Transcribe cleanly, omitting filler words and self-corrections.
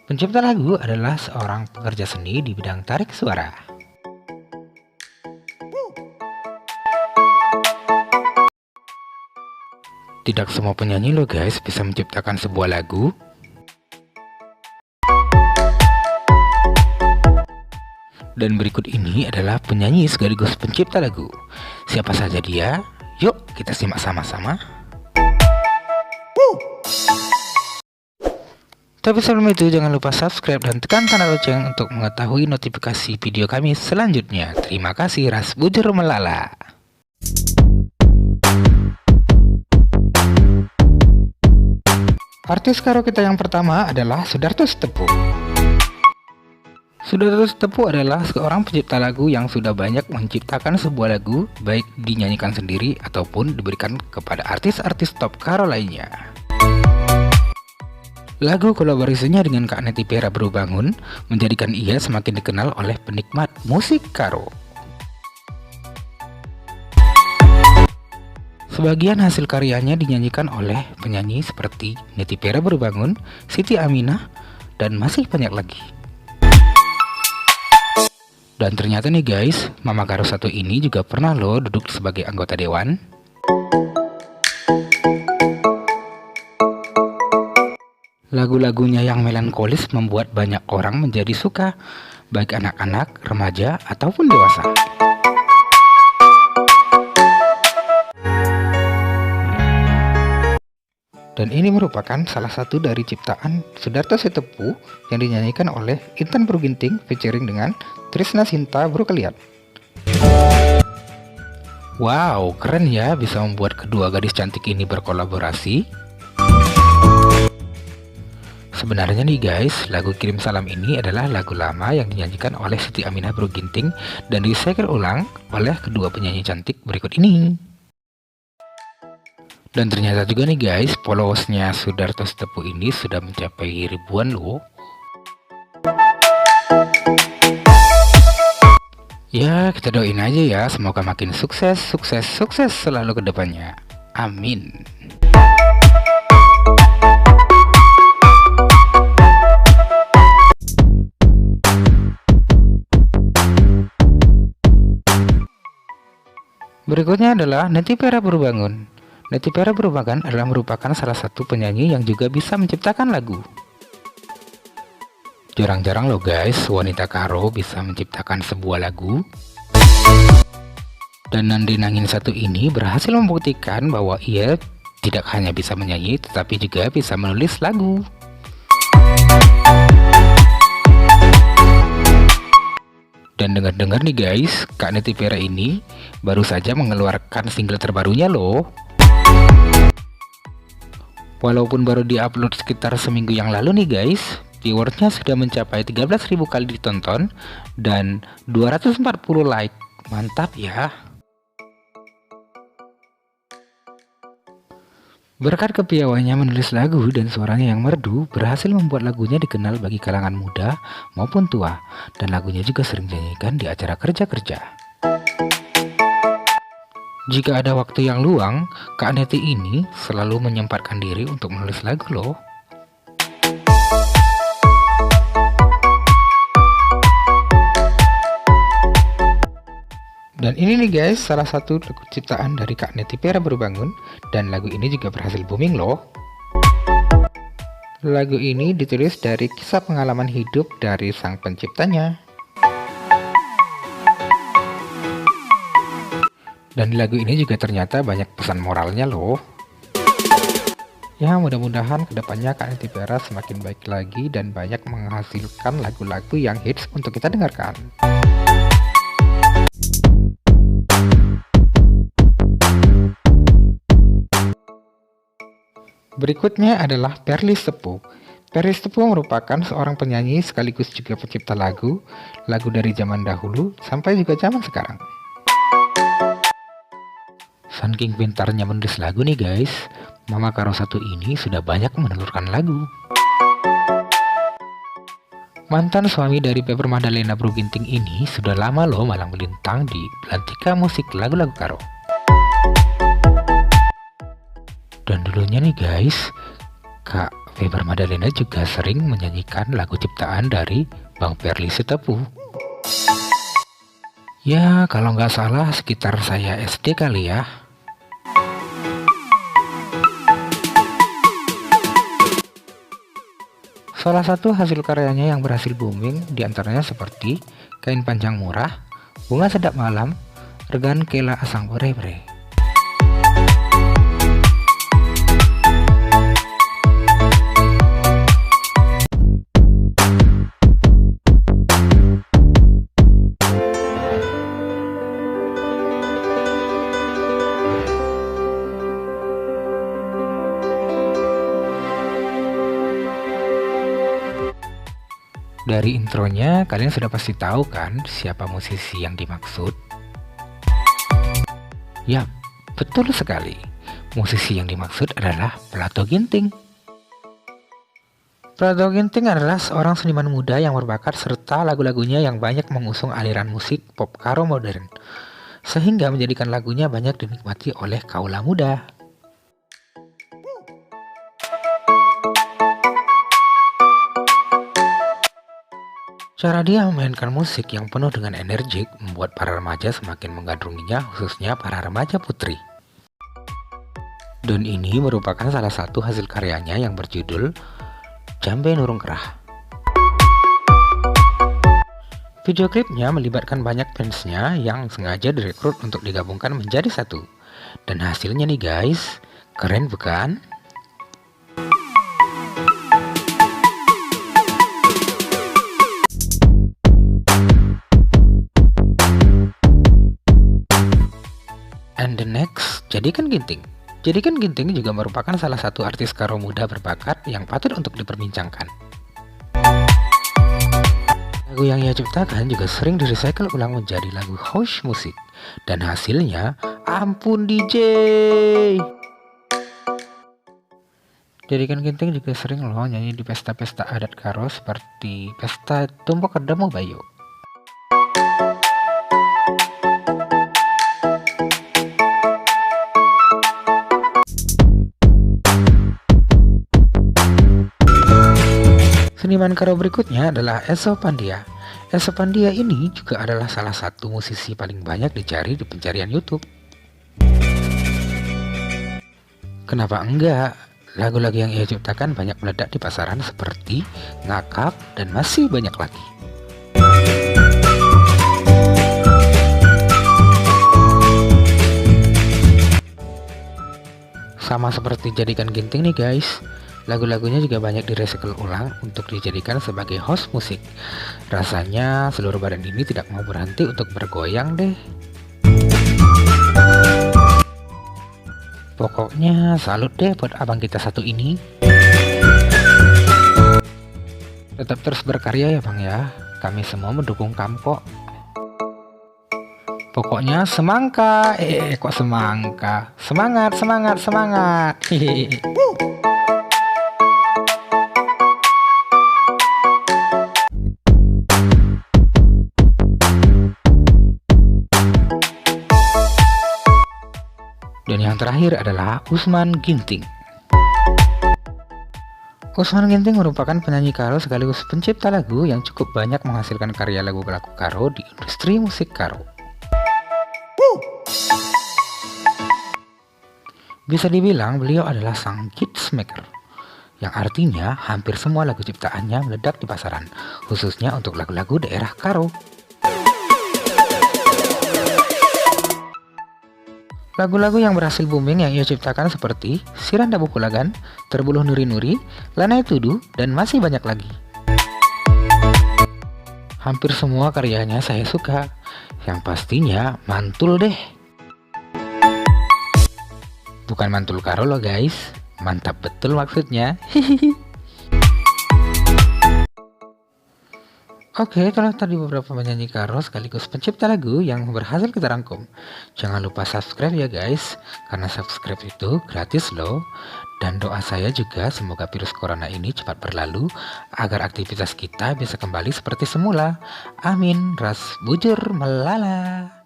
Pencipta lagu adalah seorang pekerja seni di bidang tarik suara. Tidak semua penyanyi loh guys bisa menciptakan sebuah lagu. Dan berikut ini adalah penyanyi sekaligus pencipta lagu. Siapa saja dia? Yuk kita simak sama-sama. Tapi sebelum itu jangan lupa subscribe dan tekan tanda lonceng untuk mengetahui notifikasi video kami selanjutnya. Terima kasih Ras Bujur Melala. Artis karo kita yang pertama adalah Soedarto Sitepu. Soedarto Sitepu adalah seorang pencipta lagu yang sudah banyak menciptakan sebuah lagu, baik dinyanyikan sendiri ataupun diberikan kepada artis-artis top karo lainnya. Lagu kolaborasinya dengan Kak Neti Pera Barubangun menjadikan ia semakin dikenal oleh penikmat musik karo. Sebagian hasil karyanya dinyanyikan oleh penyanyi seperti Neti Pera Barubangun, Siti Aminah, dan masih banyak lagi. Dan ternyata nih guys, Mama Karo satu ini juga pernah loh duduk sebagai anggota dewan. Lagu-lagunya yang melankolis membuat banyak orang menjadi suka, baik anak-anak, remaja, ataupun dewasa. Dan ini merupakan salah satu dari ciptaan Soedarto Sitepu yang dinyanyikan oleh Intan Bruginting featuring dengan Trisna Sinta Brokeliat. Wow, keren ya bisa membuat kedua gadis cantik ini berkolaborasi. Sebenarnya nih guys, lagu Kirim Salam ini adalah lagu lama yang dinyanyikan oleh Siti Aminah Bruginting dan diseker ulang oleh kedua penyanyi cantik berikut ini. Dan ternyata juga nih guys, followersnya Soedarto Sitepu ini sudah mencapai ribuan loh. Ya, kita doain aja ya, semoga makin sukses selalu ke depannya. Amin. Berikutnya adalah Neti Pera Barubangun. Neti Pera Barubangun adalah merupakan salah satu penyanyi yang juga bisa menciptakan lagu. Jarang-jarang loh guys, wanita karo bisa menciptakan sebuah lagu. Dan Nandi Nangin satu ini berhasil membuktikan bahwa ia tidak hanya bisa menyanyi, tetapi juga bisa menulis lagu. Dan dengar-dengar nih guys, Kak Neti Pera ini baru saja mengeluarkan single terbarunya loh. Walaupun baru diupload sekitar seminggu yang lalu nih guys, viewersnya sudah mencapai 13.000 kali ditonton dan 240 like. Mantap ya. Berkat kepiawaiannya menulis lagu dan suaranya yang merdu, berhasil membuat lagunya dikenal bagi kalangan muda maupun tua, dan lagunya juga sering dinyanyikan di acara kerja-kerja. Jika ada waktu yang luang, Kak Neti ini selalu menyempatkan diri untuk menulis lagu loh. Dan ini nih guys, salah satu lagu ciptaan dari Kak Neti Pera Barubangun, dan lagu ini juga berhasil booming loh. Lagu ini ditulis dari kisah pengalaman hidup dari sang penciptanya. Dan di lagu ini juga ternyata banyak pesan moralnya loh. Ya mudah-mudahan kedepannya Kak Neti Pera semakin baik lagi dan banyak menghasilkan lagu-lagu yang hits untuk kita dengarkan. Berikutnya adalah Perlis Sitepu. Perlis Sitepu merupakan seorang penyanyi sekaligus juga pencipta lagu dari zaman dahulu sampai juga zaman sekarang. Saking pintarnya menulis lagu nih guys, Mama Karo satu ini sudah banyak menelurkan lagu. Mantan suami dari Pepper Madalena Bruginting ini sudah lama loh malang melintang di belantika musik lagu-lagu karo. Dan dulunya nih guys, Kak Feber Madalena juga sering menyanyikan lagu ciptaan dari Bang Perly Sitepu. Ya, kalau nggak salah sekitar saya SD kali ya. Salah satu hasil karyanya yang berhasil booming diantaranya seperti Kain Panjang Murah, Bunga Sedap Malam, Regan Kela Asang Bre-bre. Dari intronya, kalian sudah pasti tahu kan siapa musisi yang dimaksud? Yap, betul sekali. Musisi yang dimaksud adalah Plato Ginting. Plato Ginting adalah seorang seniman muda yang berbakat serta lagu-lagunya yang banyak mengusung aliran musik pop karo modern, sehingga menjadikan lagunya banyak dinikmati oleh kaula muda. Cara dia memainkan musik yang penuh dengan energik membuat para remaja semakin menggandrunginya, khususnya para remaja putri. Dan ini merupakan salah satu hasil karyanya yang berjudul Jambe Nurung Kerah. Video klipnya melibatkan banyak fansnya yang sengaja direkrut untuk digabungkan menjadi satu. Dan hasilnya nih guys, keren bukan? And the next, Jadikan Ginting. Jadikan Ginting juga merupakan salah satu artis karo muda berbakat yang patut untuk diperbincangkan. Lagu yang ia ciptakan juga sering di-recycle ulang menjadi lagu house musik. Dan hasilnya, ampun DJ! Jadikan Ginting juga sering loh nyanyi di pesta-pesta adat karo seperti pesta Tumpok Kedemu Bayo. Seniman karo berikutnya adalah Eso Pandia. Eso Pandia ini juga adalah salah satu musisi paling banyak dicari di pencarian YouTube. Kenapa enggak? Lagu-lagu yang ia ciptakan banyak meledak di pasaran seperti Ngakak dan masih banyak lagi. Sama seperti Jadikan Ginting nih guys, lagu-lagunya juga banyak di-recycle ulang untuk dijadikan sebagai host musik. Rasanya seluruh badan ini tidak mau berhenti untuk bergoyang deh. Pokoknya salut deh buat abang kita satu ini. Tetap terus berkarya ya bang ya, kami semua mendukung kamu kok. Pokoknya semangka, kok semangka, semangat, semangat, semangat. Hehehe. Dan yang terakhir adalah Usman Ginting. Usman Ginting merupakan penyanyi karo sekaligus pencipta lagu yang cukup banyak menghasilkan karya lagu-lagu karo di industri musik karo. Bisa dibilang beliau adalah sang hitsmaker, yang artinya hampir semua lagu ciptaannya meledak di pasaran, khususnya untuk lagu-lagu daerah karo. Lagu-lagu yang berhasil booming yang ia ciptakan seperti Siranda Bukulagan, Terbuluh Nuri-Nuri, Lanai Tudu, dan masih banyak lagi. Hampir semua karyanya saya suka, yang pastinya mantul deh. Bukan mantul karo loh guys, mantap betul maksudnya. Oke, itulah tadi beberapa penyanyi karo sekaligus pencipta lagu yang berhasil kita rangkum. Jangan lupa subscribe ya guys, karena subscribe itu gratis loh. Dan doa saya juga semoga virus corona ini cepat berlalu, agar aktivitas kita bisa kembali seperti semula. Amin, ras bujur melala.